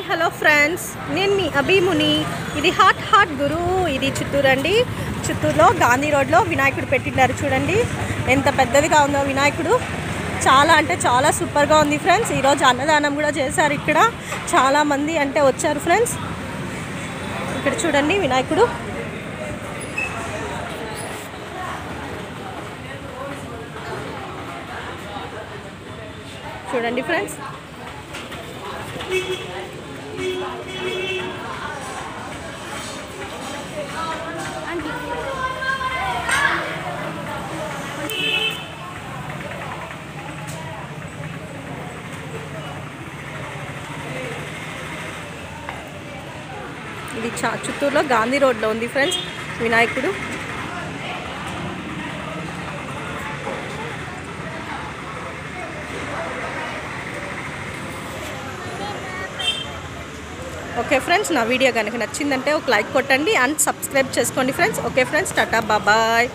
Hello friends, నేను మీ అభిముని. ఇది hot గురు. ఇది చిత్తూరు అండి. చిత్తూరులో గాంధీ రోడ్లో వినాయకుడు పెట్టినారు. చూడండి ఎంత పెద్దదిగా ఉందో వినాయకుడు. చాలా అంటే చాలా సూపర్గా ఉంది ఫ్రెండ్స్. ఈరోజు అన్నదానం కూడా చేశారు. ఇక్కడ చాలామంది అంటే వచ్చారు ఫ్రెండ్స్. ఇక్కడ చూడండి వినాయకుడు. చూడండి ఫ్రెండ్స్, ఇది చిత్తూరులో గాంధీ రోడ్లో ఉంది ఫ్రెండ్స్ వినాయకుడు. ఓకే ఫ్రెండ్స్, నా వీడియో కనుక నచ్చిందంటే ఒక లైక్ కొట్టండి అండ్ సబ్స్క్రైబ్ చేసుకోండి friends. Okay friends, tata bye.